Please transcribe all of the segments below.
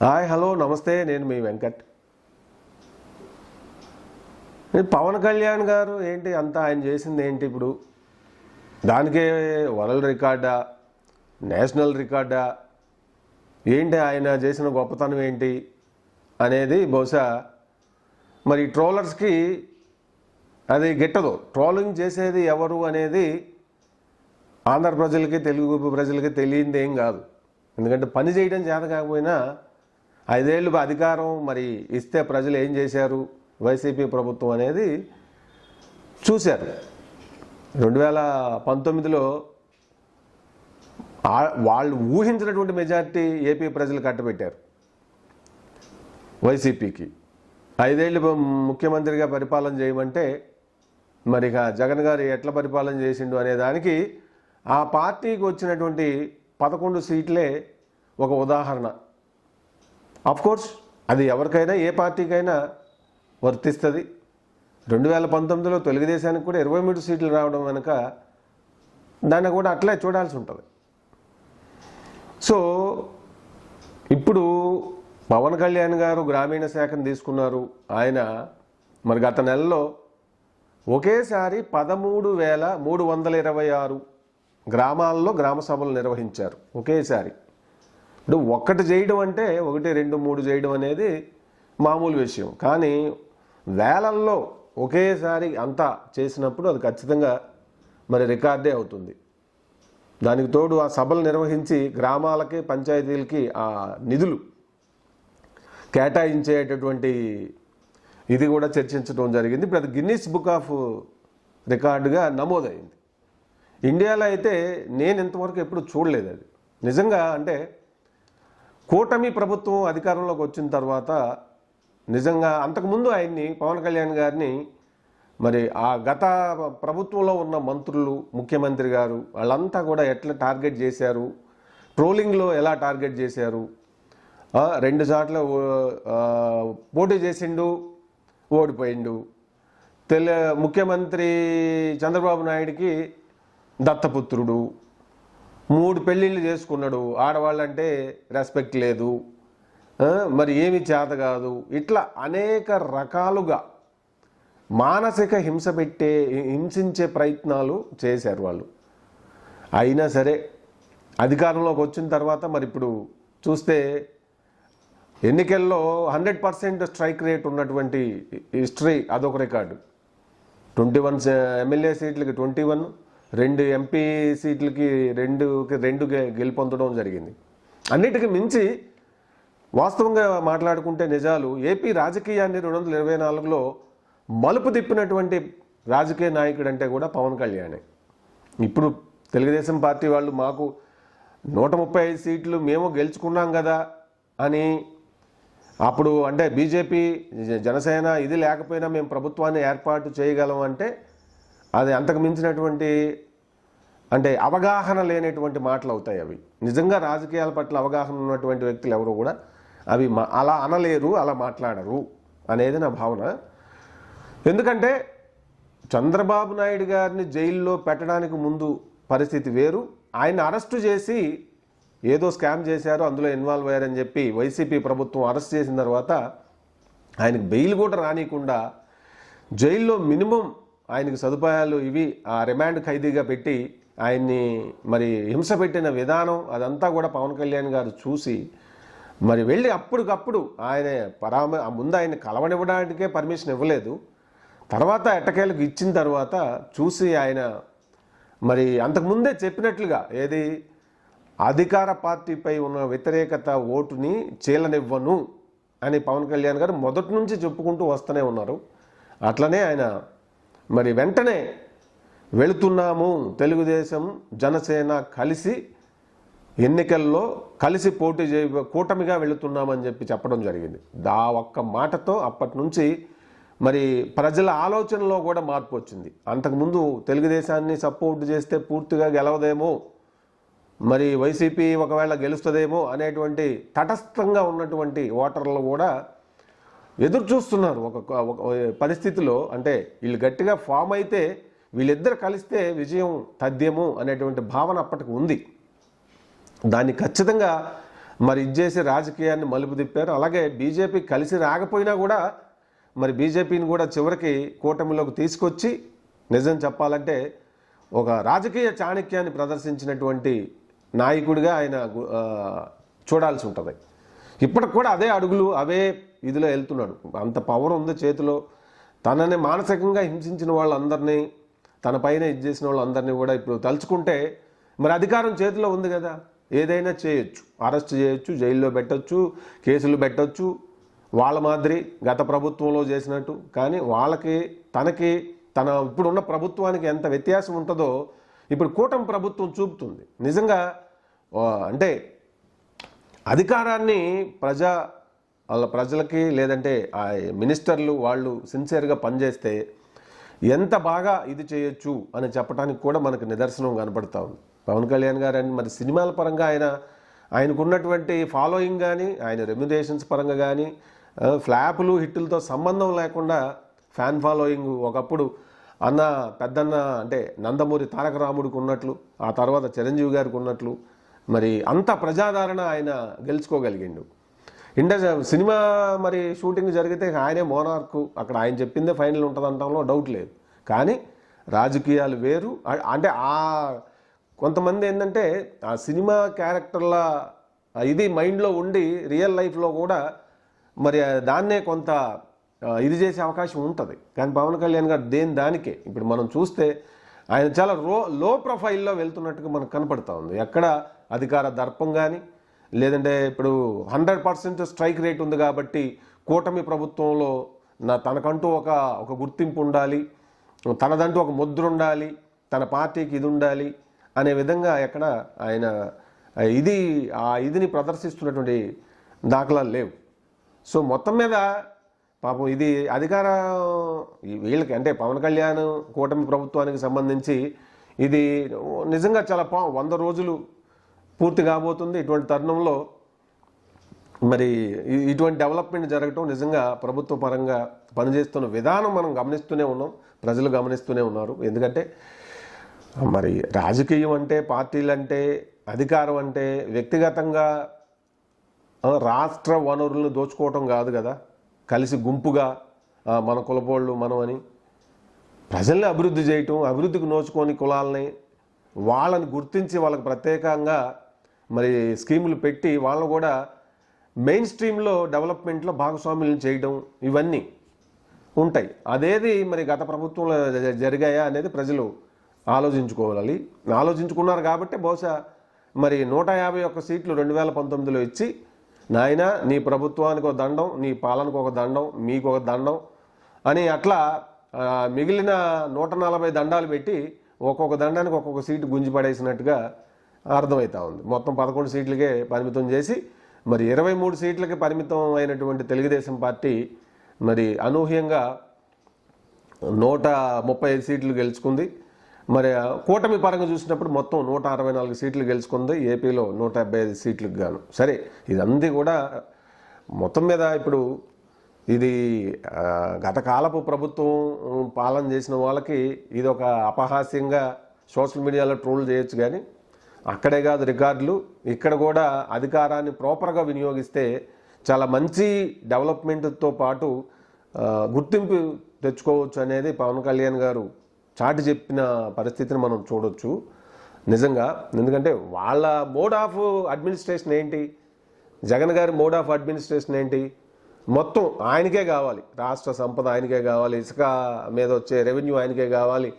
Hi hello నమస్తే, నేను మీ వెంకట్. పవన్ కళ్యాణ్ గారు ఏంటి అంతా ఆయన చేసింది ఏంటి ఇప్పుడు? దానికే వరల్డ్ రికార్డా, నేషనల్ రికార్డా, ఏంటి ఆయన చేసిన గొప్పతనం ఏంటి అనేది బహుశా మరి ట్రోలర్స్కి అది గిట్టదు. ట్రోలింగ్ చేసేది ఎవరు అనేది ఆంధ్ర ప్రజలకి, తెలుగు ప్రజలకి తెలియంది ఏం కాదు. ఎందుకంటే పని చేయడం చేత కాకపోయినా 5 ఏళ్ళు అధికారం మరి ఇస్తే ప్రజలు ఏం చేశారు వైసీపీ ప్రభుత్వం అనేది చూశారు. 2019లో వాళ్ళు ఊహించినటువంటి మెజార్టీ ఏపీ ప్రజలు కట్టబెట్టారు వైసీపీకి. 5 ఏళ్ళు ముఖ్యమంత్రిగా పరిపాలన చేయమంటే మరి ఇక జగన్ గారు ఎట్లా పరిపాలన చేసిండు అనే దానికి ఆ పార్టీకి వచ్చినటువంటి 11 సీట్లే ఒక ఉదాహరణ. కోర్స్ అది ఎవరికైనా, ఏ పార్టీకైనా వర్తిస్తుంది. 2019లో తెలుగుదేశానికి కూడా 23 సీట్లు రావడం వెనుక దాన్ని కూడా అట్లే చూడాల్సి ఉంటుంది. సో ఇప్పుడు పవన్ కళ్యాణ్ గారు గ్రామీణ శాఖను తీసుకున్నారు. ఆయన మరి గత నెలలో ఒకేసారి 13,326 గ్రామాల్లో గ్రామ సభలు నిర్వహించారు ఒకేసారి. ఇప్పుడు ఒక్కటి చేయడం అంటే 1, 2, 3 చేయడం అనేది మామూలు విషయం. కానీ వేలల్లో ఒకేసారి అంతా చేసినప్పుడు అది ఖచ్చితంగా మరి రికార్డే అవుతుంది. దానికి తోడు ఆ సభలు నిర్వహించి గ్రామాలకి, పంచాయతీలకి ఆ నిధులు కేటాయించేటటువంటి ఇది కూడా చర్చించడం జరిగింది. ఇప్పుడు అది గిన్నిస్ బుక్ ఆఫ్ రికార్డుగా నమోదైంది. ఇండియాలో అయితే నేను ఇంతవరకు ఎప్పుడు చూడలేదు అది. నిజంగా అంటే కూటమి ప్రభుత్వం అధికారంలోకి వచ్చిన తర్వాత నిజంగా అంతకుముందు ఆయన్ని, పవన్ కళ్యాణ్ గారిని మరి ఆ గత ప్రభుత్వంలో ఉన్న మంత్రులు, ముఖ్యమంత్రి గారు వాళ్ళంతా కూడా ఎట్లా టార్గెట్ చేశారు, ట్రోలింగ్లో ఎలా టార్గెట్ చేశారు. 2 సార్లు పోటీ చేసిండు, ఓడిపోయిండు. ముఖ్యమంత్రి చంద్రబాబు నాయుడికి దత్తపుత్రుడు, 3 పెళ్ళిళ్ళు చేసుకున్నాడు, ఆడవాళ్ళంటే రెస్పెక్ట్ లేదు, మరి ఏమి చేత కాదు, ఇట్లా అనేక రకాలుగా మానసిక హింసించే ప్రయత్నాలు చేశారు వాళ్ళు. అయినా సరే అధికారంలోకి వచ్చిన తర్వాత మరి ఇప్పుడు చూస్తే ఎన్నికల్లో 100% స్ట్రైక్ రేట్ ఉన్నటువంటి హిస్టరీ అదొక రికార్డు. 21 ఎమ్మెల్యే సీట్లకి 21, 2 ఎంపీ సీట్లకి 2 గెలుపొందడం జరిగింది. అన్నిటికీ మించి వాస్తవంగా మాట్లాడుకుంటే నిజాలు, ఏపీ రాజకీయాన్ని 2024లో మలుపు తిప్పినటువంటి రాజకీయ నాయకుడు అంటే కూడా పవన్ కళ్యాణే. ఇప్పుడు తెలుగుదేశం పార్టీ వాళ్ళు మాకు 135 సీట్లు మేము గెలుచుకున్నాం కదా అని, అప్పుడు అంటే బీజేపీ, జనసేన ఇది లేకపోయినా మేము ప్రభుత్వాన్ని ఏర్పాటు చేయగలం అంటే అది అంతకు మించినటువంటి అంటే అవగాహన లేనటువంటి మాటలు అవుతాయి అవి. నిజంగా రాజకీయాల పట్ల అవగాహన ఉన్నటువంటి వ్యక్తులు ఎవరు కూడా అవి అలా అనలేరు, అలా మాట్లాడరు అనేది నా భావన. ఎందుకంటే చంద్రబాబు నాయుడు గారిని జైల్లో పెట్టడానికి ముందు పరిస్థితి వేరు. ఆయన అరెస్టు చేసి ఏదో స్కామ్ చేశారో, అందులో ఇన్వాల్వ్ అయ్యారని చెప్పి వైసీపీ ప్రభుత్వం అరెస్ట్ చేసిన తర్వాత ఆయనకు బెయిల్ కూడా రానియకుండా జైల్లో మినిమం ఆయనకి సదుపాయాలు ఇవి ఆ రిమాండ్ ఖైదీగా పెట్టి ఆయన్ని మరి హింస పెట్టిన విధానం అదంతా కూడా పవన్ కళ్యాణ్ గారు చూసి మరి వెళ్ళి అప్పటికప్పుడు ఆయన ముందు ఆయన కలవనివ్వడానికే పర్మిషన్ ఇవ్వలేదు. తర్వాత ఎట్టకేలకు ఇచ్చిన తర్వాత చూసి ఆయన మరి అంతకుముందే చెప్పినట్లుగా ఏది అధికార పార్టీపై ఉన్న వ్యతిరేకత ఓటుని చీలనివ్వను అని పవన్ కళ్యాణ్ గారు మొదటి నుంచి చెప్పుకుంటూ వస్తూనే ఉన్నారు. అట్లనే ఆయన మరి వెంటనే వెళుతున్నాము, తెలుగుదేశం జనసేన కలిసి ఎన్నికల్లో కలిసి పోటీ కూటమిగా వెళుతున్నామని చెప్పడం జరిగింది. ఒక్క మాటతో అప్పటి నుంచి మరి ప్రజల ఆలోచనలో కూడా మార్పు వచ్చింది. అంతకుముందు తెలుగుదేశాన్ని సపోర్ట్ చేస్తే పూర్తిగా గెలవదేమో, మరి వైసీపీ ఒకవేళ గెలుస్తుందేమో అనేటువంటి తటస్థంగా ఉన్నటువంటి ఓటర్లు కూడా ఎదురు చూస్తున్నారు ఒక పరిస్థితిలో. అంటే వీళ్ళు గట్టిగా ఫామ్ అయితే వీళ్ళిద్దరు కలిస్తే విజయం తథ్యము అనేటువంటి భావన అప్పటికి ఉంది. దాన్ని ఖచ్చితంగా మరి ఇచ్చేసి రాజకీయాన్ని మలుపు తిప్పారు. అలాగే బీజేపీ కలిసి రాకపోయినా కూడా మరి బీజేపీని కూడా చివరికి కూటమిలోకి తీసుకొచ్చి నిజం చెప్పాలంటే ఒక రాజకీయ చాణక్యాన్ని ప్రదర్శించినటువంటి నాయకుడిగా ఆయన చూడాల్సి ఉంటుంది. ఇప్పటికి కూడా అదే అడుగులు అవే ఇదిలో వెళ్తున్నాడు. అంత పవర్ ఉంది చేతిలో. తనని మానసికంగా హింసించిన వాళ్ళందరినీ, తన పైన చేసిన వాళ్ళందరినీ కూడా ఇప్పుడు తలుచుకుంటే మరి అధికారం చేతిలో ఉంది కదా, ఏదైనా చేయొచ్చు. అరెస్ట్ చేయొచ్చు, జైల్లో పెట్టొచ్చు, కేసులు పెట్టొచ్చు, వాళ్ళ మాదిరి గత ప్రభుత్వంలో చేసినట్టు. కానీ వాళ్ళకి తనకి తన ఇప్పుడున్న ప్రభుత్వానికి ఎంత వ్యత్యాసం ఉంటుందో ఇప్పుడు కూటమి ప్రభుత్వం చూపుతుంది. నిజంగా అంటే అధికారాన్ని ప్రజలకి లేదంటే ఆ మినిస్టర్లు వాళ్ళు సిన్సియర్గా పనిచేస్తే ఎంత బాగా ఇది చేయొచ్చు అని చెప్పడానికి కూడా మనకు నిదర్శనం కనపడతా ఉంది. పవన్ కళ్యాణ్ గారు అని మరి సినిమాల పరంగా ఆయనకున్నటువంటి ఫాలోయింగ్ కానీ, ఆయన రెమ్యునరేషన్స్ పరంగా కానీ, ఫ్లాపులు హిట్టులతో సంబంధం లేకుండా ఫ్యాన్ ఫాలోయింగ్ ఒకప్పుడు పెద్దన్న అంటే నందమూరి తారక రాముడికి ఉన్నట్లు, ఆ తర్వాత చిరంజీవి గారికి ఉన్నట్లు మరి అంత ప్రజాదరణ ఆయన గెలుచుకోగలిగిండు. సినిమా మరి షూటింగ్ జరిగితే ఆయనే మోనార్కు, అక్కడ ఆయన చెప్పిందే ఫైనల్ ఉంటుంది అనడంలో డౌట్ లేదు. కానీ రాజకీయాలు వేరు. అంటే కొంతమంది ఏంటంటే ఆ సినిమా క్యారెక్టర్ల ఇది మైండ్లో ఉండి రియల్ లైఫ్లో కూడా మరి దాన్నే కొంత ఇది చేసే అవకాశం ఉంటుంది. కానీ పవన్ కళ్యాణ్ గారు దానికే ఇప్పుడు మనం చూస్తే ఆయన చాలా లో ప్రొఫైల్లో వెళ్తున్నట్టుగా మనకు కనపడతా ఉంది. ఎక్కడ అధికార దర్పం కానీ, లేదంటే ఇప్పుడు 100% స్ట్రైక్ రేట్ ఉంది కాబట్టి కూటమి ప్రభుత్వంలో తనకంటూ ఒక గుర్తింపు ఉండాలి, తనదంటూ ఒక ముద్ర ఉండాలి, తన పార్టీకి ఇది ఉండాలి అనే విధంగా ఎక్కడ ఆయన ఇదిని ప్రదర్శిస్తున్నటువంటి దాఖలాలు లేవు. సో మొత్తం మీద పాపం ఇది అధికారం వీళ్ళకి అంటే పవన్ కళ్యాణ్ కూటమి ప్రభుత్వానికి సంబంధించి ఇది నిజంగా చాలా 100 రోజులు పూర్తి కాబోతుంది. ఇటువంటి తరుణంలో మరి ఇటువంటి డెవలప్మెంట్ జరగటం నిజంగా ప్రభుత్వ పరంగా పనిచేస్తున్న విధానం మనం గమనిస్తూనే ఉన్నాం, ప్రజలు గమనిస్తూనే ఉన్నారు. ఎందుకంటే మరి రాజకీయం అంటే, పార్టీలు అంటే, అధికారం అంటే వ్యక్తిగతంగా రాష్ట్ర వనరులను దోచుకోవటం కాదు కదా. కలిసి గుంపుగా మన కులపోళ్ళు మనం అని ప్రజల్ని అభివృద్ధి చేయటం, అభివృద్ధికి నోచుకొని కులాలని వాళ్ళని గుర్తించి వాళ్ళకి ప్రత్యేకంగా మరి స్కీములు పెట్టి వాళ్ళని కూడా మెయిన్ స్ట్రీమ్లో డెవలప్మెంట్లో భాగస్వాములను చేయడం ఇవన్నీ ఉంటాయి. అదేది మరి గత ప్రభుత్వంలో జరిగాయా అనేది ప్రజలు ఆలోచించుకున్నారు కాబట్టి బహుశా మరి 151 సీట్లు 2019లో ఇచ్చి నాయన నీ ప్రభుత్వానికి ఒక దండం, నీ పాలనకు ఒక దండం, మీకు ఒక దండం అని అట్లా మిగిలిన 140 దండాలు పెట్టి ఒక్కొక్క దండానికి ఒక్కొక్క సీటు గుంజి పడేసినట్టుగా అర్థమవుతా ఉంది. మొత్తం 11 సీట్లకే పరిమితం చేసి మరి 23 సీట్లకి పరిమితం అయినటువంటి తెలుగుదేశం పార్టీ మరి అనూహ్యంగా 135 సీట్లు గెలుచుకుంది. మరి కూటమి పరంగా చూసినప్పుడు మొత్తం 164 సీట్లు గెలుచుకుంది. ఏపీలో 175 సీట్లకు గాను. సరే, ఇదంతా కూడా మొత్తం మీద ఇప్పుడు ఇది గత కాలపు ప్రభుత్వం పాలన చేసిన వాళ్ళకి ఇది ఒక అపహాస్యంగా సోషల్ మీడియాలో ట్రోల్ చేయొచ్చు. కానీ అక్కడే కాదు రికార్డులు, ఇక్కడ కూడా అధికారాన్ని ప్రాపర్గా వినియోగిస్తే చాలా మంచి డెవలప్మెంట్తో పాటు గుర్తింపు తెచ్చుకోవచ్చు అనేది పవన్ కళ్యాణ్ గారు చాటి చెప్పిన పరిస్థితిని మనం చూడొచ్చు నిజంగా. ఎందుకంటే వాళ్ళ మోడ్ ఆఫ్ అడ్మినిస్ట్రేషన్ ఏంటి, జగన్ గారి మోడ్ ఆఫ్ అడ్మినిస్ట్రేషన్ ఏంటి, మొత్తం ఆయనకే కావాలి, రాష్ట్ర సంపద ఆయనకే కావాలి, ఇసుక మీద వచ్చే రెవెన్యూ ఆయనకే కావాలి,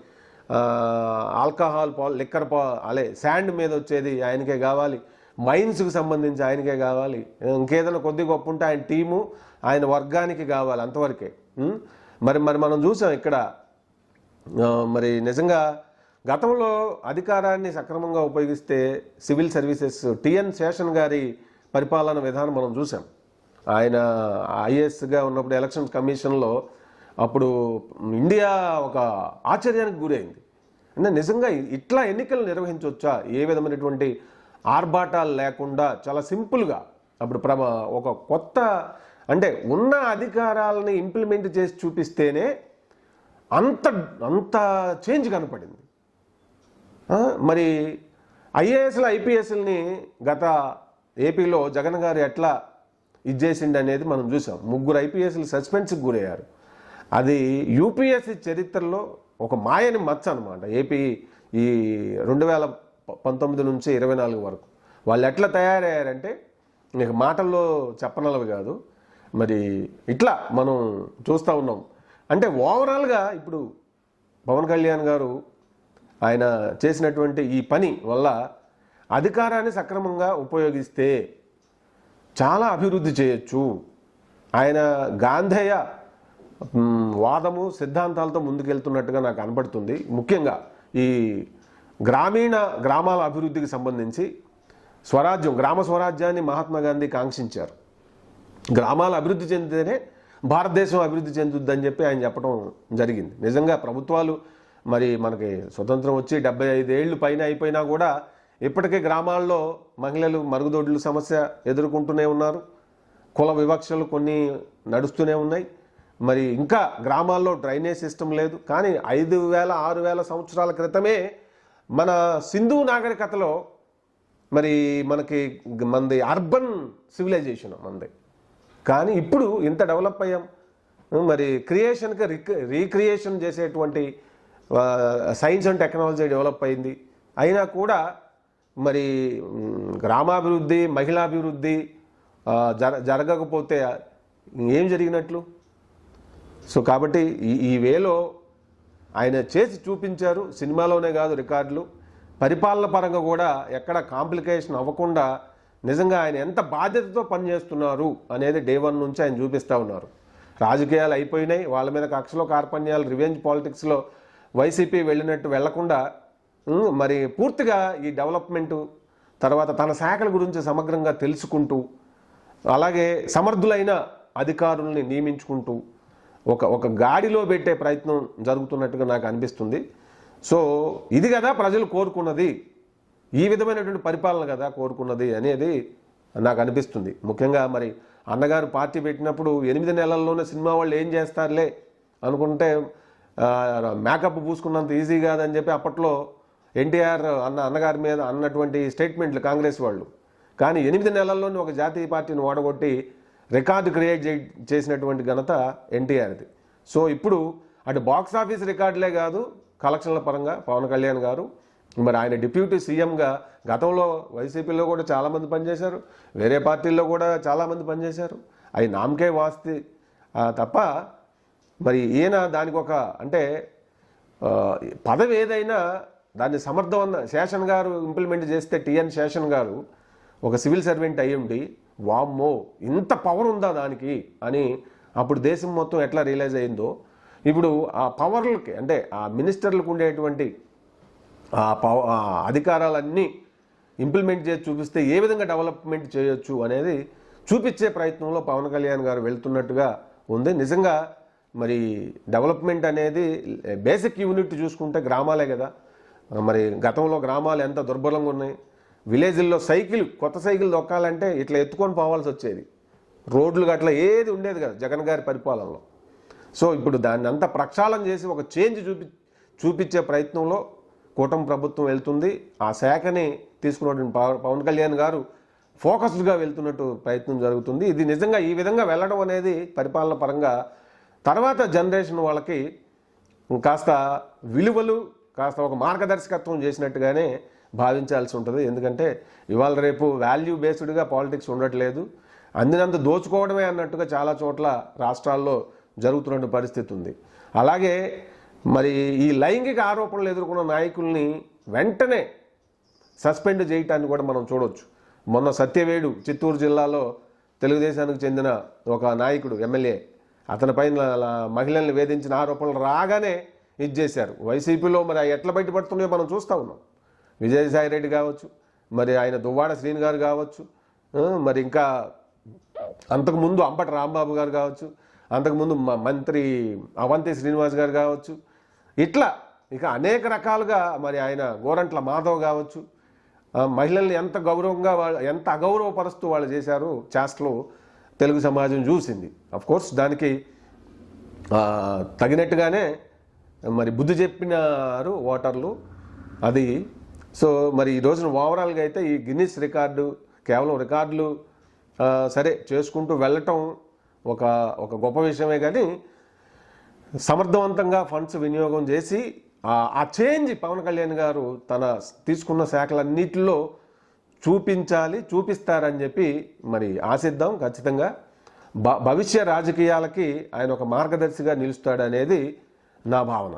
ఆల్కహాల్ లిక్కర్ శాండ్ మీద వచ్చేది ఆయనకే కావాలి, మైన్స్కి సంబంధించి ఆయనకే కావాలి, ఇంకేదైనా కొద్ది గొప్ప ఉంటే ఆయన టీము ఆయన వర్గానికి కావాలి, అంతవరకే. మరి మనం చూసాం ఇక్కడ మరి నిజంగా గతంలో అధికారాన్ని సక్రమంగా ఉపయోగిస్తే సివిల్ సర్వీసెస్ టిఎన్ శేషన్ గారి పరిపాలన విధానం మనం చూసాం. ఆయన ఐఏఎస్గా ఉన్నప్పుడు ఎలక్షన్ కమిషన్లో అప్పుడు ఇండియా ఒక ఆశ్చర్యానికి గురైంది. అంటే నిజంగా ఇట్లా ఎన్నికలు నిర్వహించవచ్చా, ఏ విధమైనటువంటి ఆర్భాటాలు లేకుండా చాలా సింపుల్గా అప్పుడు ఒక కొత్త అంటే ఉన్న అధికారాలని ఇంప్లిమెంట్ చేసి చూపిస్తేనే అంత చేంజ్ కనపడింది. మరి ఐఏఎస్లు ఐపీఎస్ని గత ఏపీలో జగన్ గారు ఎట్లా ఇచ్చేసిండి అనేది మనం చూసాం. 3 ఐపీఎస్లు సస్పెన్స్కి గురయ్యారు. అది యూపీఎస్సీ చరిత్రలో ఒక మాయని మచ్చ అనమాట. ఏపీ ఈ 2019 నుంచి 24 వరకు వాళ్ళు ఎట్లా తయారయ్యారంటే నీకు మాటల్లో చెప్పనలవి కాదు. మరి ఇట్లా మనం చూస్తూ ఉన్నాం. అంటే ఓవరాల్గా ఇప్పుడు పవన్ కళ్యాణ్ గారు ఆయన చేసినటువంటి ఈ పని వల్ల అధికారాన్ని సక్రమంగా ఉపయోగిస్తే చాలా అభివృద్ధి చేయొచ్చు. ఆయన గాంధేయ వాదము సిద్ధాంతాలతో ముందుకెళ్తున్నట్టుగా నాకు కనపడుతుంది. ముఖ్యంగా ఈ గ్రామాల అభివృద్ధికి సంబంధించి గ్రామ స్వరాజ్యాన్ని మహాత్మా గాంధీ కాంక్షించారు. గ్రామాల అభివృద్ధి చెందితేనే భారతదేశం అభివృద్ధి చెందుద్దని చెప్పి ఆయన చెప్పడం జరిగింది. నిజంగా ప్రభుత్వాలు మరి మనకి స్వతంత్రం వచ్చి 75 ఏళ్ళు పైన అయిపోయినా కూడా ఇప్పటికే గ్రామాల్లో మహిళలు మరుగుదొడ్ల సమస్య ఎదుర్కొంటూనే ఉన్నారు. కుల వివక్షలు కొన్ని నడుస్తూనే ఉన్నాయి. మరి ఇంకా గ్రామాల్లో డ్రైనేజ్ సిస్టమ్ లేదు. కానీ 5000 6000 సంవత్సరాల క్రితమే మన సింధు నాగరికతలో మరి మనది అర్బన్ సివిలైజేషన్ మనది. కానీ ఇప్పుడు ఇంత డెవలప్ అయ్యాం. మరి క్రియేషన్కి రీక్రియేషన్ చేసేటువంటి సైన్స్ అండ్ టెక్నాలజీ డెవలప్ అయింది. అయినా కూడా మరి గ్రామాభివృద్ధి మహిళాభివృద్ధి జరగకపోతే ఏం జరిగినట్లు? సో కాబట్టి ఈ వేలో ఆయన చేసి చూపించారు. సినిమాలోనే కాదు రికార్డులు, పరిపాలన పరంగా కూడా ఎక్కడ కాంప్లికేషన్ అవ్వకుండా నిజంగా ఆయన ఎంత బాధ్యతతో పనిచేస్తున్నారు అనేది డే 1 నుంచి ఆయన చూపిస్తూ ఉన్నారు. రాజకీయాలు అయిపోయినాయి, వాళ్ళ మీద కక్షలో కార్పణ్యాలు రివెంజ్ పాలిటిక్స్లో వైసీపీ వెళ్ళినట్టు వెళ్లకుండా మరి పూర్తిగా ఈ డెవలప్మెంటు తర్వాత తన శాఖల గురించి సమగ్రంగా తెలుసుకుంటూ అలాగే సమర్థులైన అధికారుల్ని నియమించుకుంటూ ఒక గాడిలో పెట్టే ప్రయత్నం జరుగుతున్నట్టుగా నాకు అనిపిస్తుంది. సో ఇది కదా ప్రజలు కోరుకున్నది, ఈ విధమైనటువంటి పరిపాలన కదా కోరుకున్నది అనేది నాకు అనిపిస్తుంది. ముఖ్యంగా మరి అన్నగారు పార్టీ పెట్టినప్పుడు 8 నెలల్లోనే సినిమా వాళ్ళు ఏం చేస్తారులే అనుకుంటే మేకప్ పూసుకున్నంత ఈజీ కాదని చెప్పి అప్పట్లో ఎన్టీఆర్ అన్నగారి మీద అన్నటువంటి స్టేట్మెంట్లు కాంగ్రెస్ వాళ్ళు. కానీ 8 నెలల్లోనే ఒక జాతీయ పార్టీని ఓడగొట్టి రికార్డు క్రియేట్ చేసినటువంటి ఘనత ఎన్టీఆర్ది. సో ఇప్పుడు అటు బాక్స్ ఆఫీస్ రికార్డులే కాదు, కలెక్షన్ల పరంగా పవన్ కళ్యాణ్ గారు మరి ఆయన డిప్యూటీ సీఎంగా గతంలో వైసీపీలో కూడా చాలామంది పనిచేశారు, వేరే పార్టీల్లో కూడా చాలామంది పనిచేశారు. అవి నామకే వాస్తి తప్ప మరి ఈయన దానికి ఒక అంటే పదవి ఏదైనా దాన్ని సమర్థవంత శేషన్ గారు ఇంప్లిమెంట్ చేస్తే టిఎన్ శేషన్ గారు ఒక సివిల్ సర్వెంట్ అయ్యుండి వామ్మో ఇంత పవర్ ఉందా దానికి అని అప్పుడు దేశం మొత్తం ఎట్లా రియలైజ్ అయిందో ఇప్పుడు ఆ పవర్లకి అంటే ఆ మినిస్టర్లకు ఉండేటువంటి ఆ అధికారాలన్నీ ఇంప్లిమెంట్ చేసి చూపిస్తే ఏ విధంగా డెవలప్మెంట్ చేయొచ్చు అనేది చూపించే ప్రయత్నంలో పవన్ కళ్యాణ్ గారు వెళ్తున్నట్టుగా ఉంది. నిజంగా మరి డెవలప్మెంట్ అనేది బేసిక్ యూనిట్ చూసుకుంటే గ్రామాలే కదా. మరి గతంలో గ్రామాలు ఎంత దుర్బలంగా ఉన్నాయి. విలేజ్ల్లో కొత్త సైకిల్ దొక్కాలంటే ఇట్లా ఎత్తుకొని పోవాల్సి వచ్చేది. రోడ్లు అట్లా ఏది ఉండేది కదా జగన్ గారి పరిపాలనలో. సో ఇప్పుడు దాన్ని అంతా ప్రక్షాళన చేసి ఒక చేంజ్ చూపించే ప్రయత్నంలో కూటమి ప్రభుత్వం వెళ్తుంది. ఆ శాఖని తీసుకున్నటువంటి పవన్ కళ్యాణ్ గారు ఫోకస్డ్గా వెళ్తున్నట్టు ప్రయత్నం జరుగుతుంది. ఇది నిజంగా ఈ విధంగా వెళ్ళడం అనేది పరిపాలన పరంగా తర్వాత జనరేషన్ వాళ్ళకి కాస్త విలువలు కాస్త ఒక మార్గదర్శకత్వం చేసినట్టుగానే భావించాల్సి ఉంటుంది. ఎందుకంటే ఇవాళ రేపు వాల్యూ బేస్డ్గా పాలిటిక్స్ ఉండట్లేదు, అందినంత దోచుకోవడమే అన్నట్టుగా చాలా చోట్ల రాష్ట్రాల్లో జరుగుతున్న పరిస్థితి ఉంది. అలాగే మరి ఈ లైంగిక ఆరోపణలు ఎదుర్కొన్న నాయకుల్ని వెంటనే సస్పెండ్ చేయటాన్ని కూడా మనం చూడవచ్చు. మొన్న సత్యవేడు చిత్తూరు జిల్లాలో తెలుగుదేశానికి చెందిన ఒక నాయకుడు ఎమ్మెల్యే అతనిపైన మహిళల్ని వేధించిన ఆరోపణలు రాగానే ఇచ్చేశారు. వైసీపీలో మరి ఎట్లా బయటపడుతున్నాయో మనం చూస్తూ ఉన్నాం. విజయసాయిరెడ్డి కావచ్చు, మరి ఆయన దువ్వాడ శ్రీని గారు కావచ్చు, మరి ఇంకా అంతకుముందు అంబటి రాంబాబు గారు కావచ్చు, అంతకుముందు మంత్రి అవంతి శ్రీనివాస్ గారు కావచ్చు, ఇట్లా ఇక అనేక రకాలుగా మరి ఆయన గోరంట్ల మాధవ్ కావచ్చు, మహిళల్ని ఎంత గౌరవంగా ఎంత అగౌరవపరుస్తూ వాళ్ళు చేశారు చేష్టలు తెలుగు సమాజం చూసింది. కోర్స్ దానికి తగినట్టుగానే మరి బుద్ధి చెప్పినారు ఓటర్లు అది. సో మరి ఈ రోజున ఓవరాల్గా అయితే ఈ గిన్నిస్ రికార్డు కేవలం రికార్డులు సరే చేసుకుంటూ వెళ్ళటం ఒక ఒక గొప్ప విషయమే, కానీ సమర్థవంతంగా ఫండ్స్ వినియోగం చేసి ఆ చేంజ్ పవన్ కళ్యాణ్ గారు తన తీసుకున్న శాఖలన్నిటిలో చూపిస్తారని చెప్పి మరి ఆశిద్దాం. ఖచ్చితంగా భవిష్య రాజకీయాలకి ఆయన ఒక మార్గదర్శిగా నిలుస్తాడనేది నా భావన.